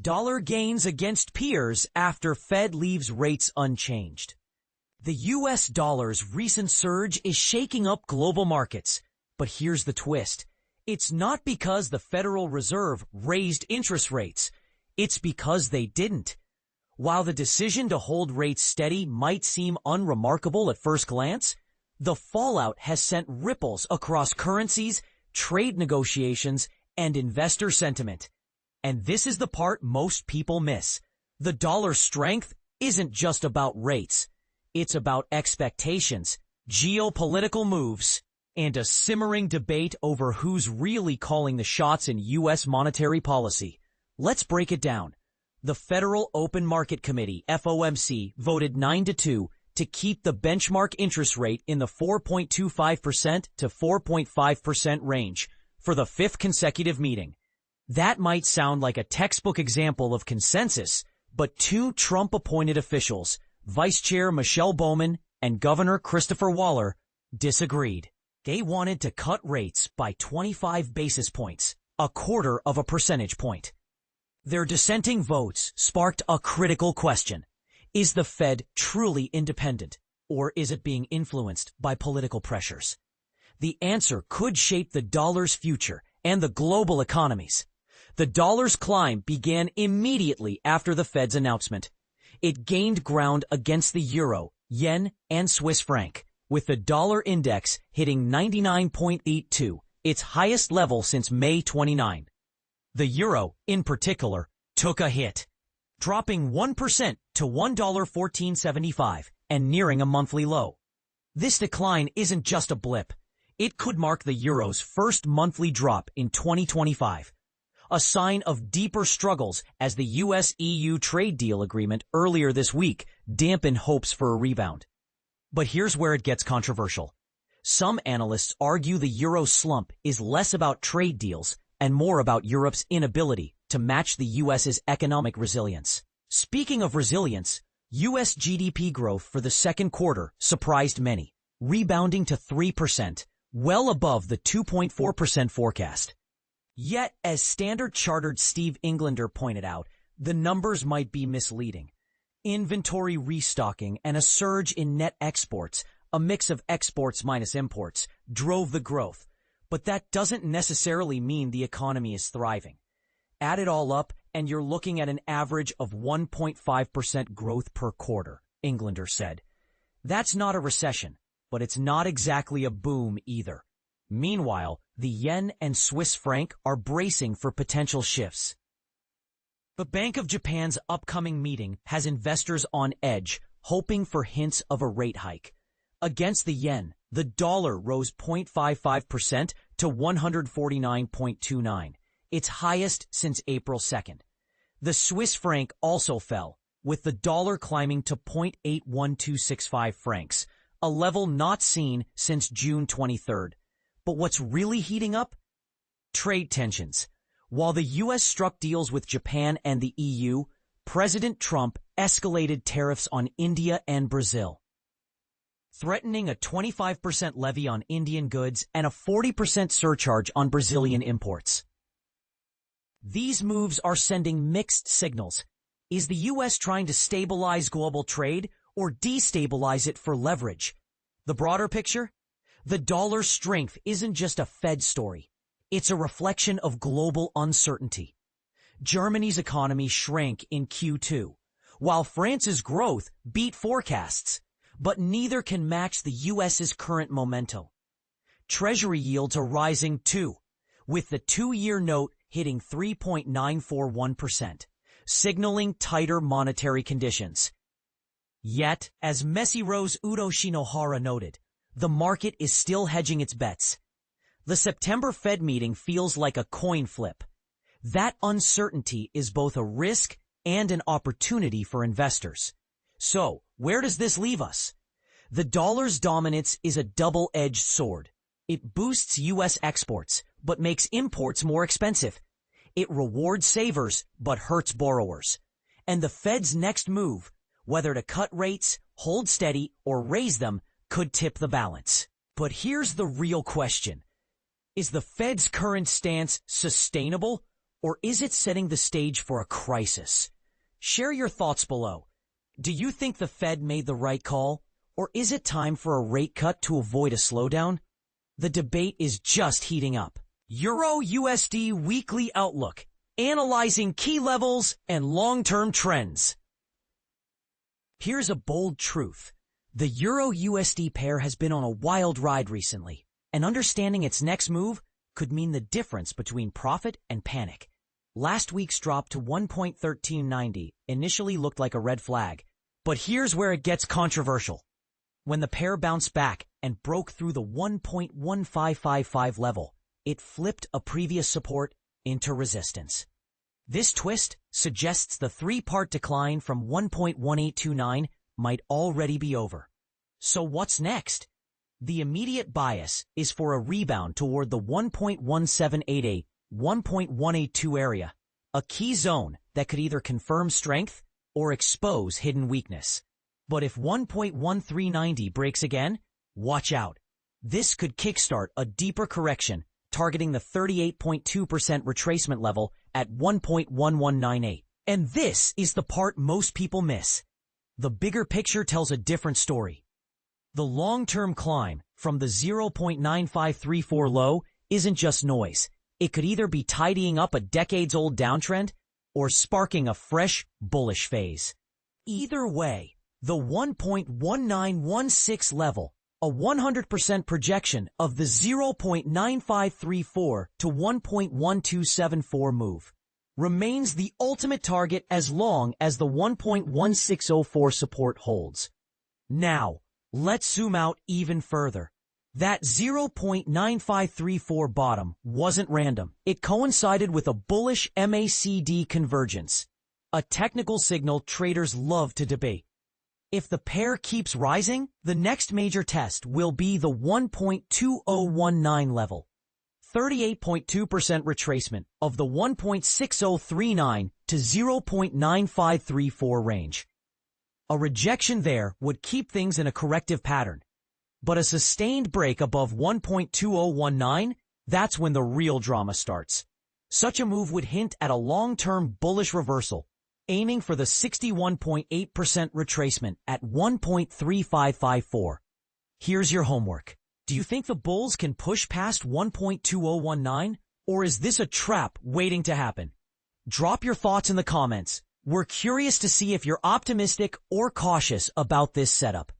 Dollar gains against peers after Fed leaves rates unchanged. The US dollar's recent surge is shaking up global markets. But here's the twist. It's not because the Federal Reserve raised interest rates. It's because they didn't. While the decision to hold rates steady might seem unremarkable at first glance, the fallout has sent ripples across currencies, trade negotiations, and investor sentiment. And this is the part most people miss. The dollar's strength isn't just about rates. It's about expectations, geopolitical moves, and a simmering debate over who's really calling the shots in U.S. monetary policy. Let's break it down. The Federal Open Market Committee, FOMC, voted 9-2 to keep the benchmark interest rate in the 4.25% to 4.5% range for the fifth consecutive meeting. That might sound like a textbook example of consensus, but two Trump-appointed officials, Vice Chair Michelle Bowman and Governor Christopher Waller, disagreed. They wanted to cut rates by 25 basis points, a quarter of a percentage point. Their dissenting votes sparked a critical question. Is the Fed truly independent, or is it being influenced by political pressures? The answer could shape the dollar's future and the global economies. The dollar's climb began immediately after the Fed's announcement. It gained ground against the euro, yen, and Swiss franc, with the dollar index hitting 99.82, its highest level since May 29. The euro, in particular, took a hit, dropping 1% to $1.1475 and nearing a monthly low. This decline isn't just a blip. It could mark the euro's first monthly drop in 2025. A sign of deeper struggles as the US-EU trade deal agreement earlier this week dampened hopes for a rebound. But here's where it gets controversial. Some analysts argue the euro slump is less about trade deals and more about Europe's inability to match the US's economic resilience. Speaking of resilience, US GDP growth for the second quarter surprised many, rebounding to 3%, well above the 2.4% forecast. Yet, as Standard Chartered Steve Englander pointed out, the numbers might be misleading. Inventory restocking and a surge in net exports, a mix of exports minus imports, drove the growth. But that doesn't necessarily mean the economy is thriving. Add it all up, and you're looking at an average of 1.5% growth per quarter, Englander said. That's not a recession, but it's not exactly a boom either. Meanwhile, the yen and Swiss franc are bracing for potential shifts. The Bank of Japan's upcoming meeting has investors on edge, hoping for hints of a rate hike. Against the yen, the dollar rose 0.55% to 149.29, its highest since April 2nd. The Swiss franc also fell, with the dollar climbing to 0.81265 francs, a level not seen since June 23rd. But what's really heating up? Trade tensions. While the U.S. struck deals with Japan and the EU, President Trump escalated tariffs on India and Brazil, threatening a 25% levy on Indian goods and a 40% surcharge on Brazilian imports. These moves are sending mixed signals. Is the U.S. trying to stabilize global trade or destabilize it for leverage? The broader picture? The dollar's strength isn't just a Fed story. It's a reflection of global uncertainty. Germany's economy shrank in Q2, while France's growth beat forecasts, but neither can match the U.S.'s current momentum. Treasury yields are rising too, with the two-year note hitting 3.941%, signaling tighter monetary conditions. Yet, as Messirose Udo Shinohara noted, the market is still hedging its bets. The September Fed meeting feels like a coin flip. That uncertainty is both a risk and an opportunity for investors. So, where does this leave us? The dollar's dominance is a double-edged sword. It boosts U.S. exports, but makes imports more expensive. It rewards savers, but hurts borrowers. And the Fed's next move, whether to cut rates, hold steady, or raise them, could tip the balance. But here's the real question. Is the Fed's current stance sustainable, Or is it setting the stage for a crisis? Share your thoughts below. Do you think the Fed made the right call? Or is it time for a rate cut to avoid a slowdown? The debate is just heating up. Euro USD Weekly Outlook, analyzing key levels and long-term trends. Here's a bold truth. The Euro USD pair has been on a wild ride recently, and understanding its next move could mean the difference between profit and panic. Last week's drop to 1.1390 initially looked like a red flag, but here's where it gets controversial. When the pair bounced back and broke through the 1.1555 level, it flipped a previous support into resistance. This twist suggests the three-part decline from 1.1829 might already be over. So what's next? The immediate bias is for a rebound toward the 1.1788, 1.182 area, a key zone that could either confirm strength or expose hidden weakness. But if 1.1390 breaks again, watch out. This could kickstart a deeper correction, targeting the 38.2% retracement level at 1.1198. And this is the part most people miss. The bigger picture tells a different story. The long-term climb from the 0.9534 low isn't just noise. It could either be tidying up a decades-old downtrend or sparking a fresh, bullish phase. Either way, the 1.1916 level, a 100% projection of the 0.9534 to 1.1274 move, remains the ultimate target as long as the 1.1604 support holds. Now, let's zoom out even further. That 0.9534 bottom wasn't random. It coincided with a bullish MACD convergence, a technical signal traders love to debate. If the pair keeps rising, the next major test will be the 1.2019 level, 38.2% retracement of the 1.6039 to 0.9534 range. A rejection there would keep things in a corrective pattern, but a sustained break above 1.2019, that's when the real drama starts. Such a move would hint at a long-term bullish reversal, aiming for the 61.8% retracement at 1.3554. Here's your homework. Do you think the bulls can push past 1.2019, or is this a trap waiting to happen? Drop your thoughts in the comments. We're curious to see if you're optimistic or cautious about this setup.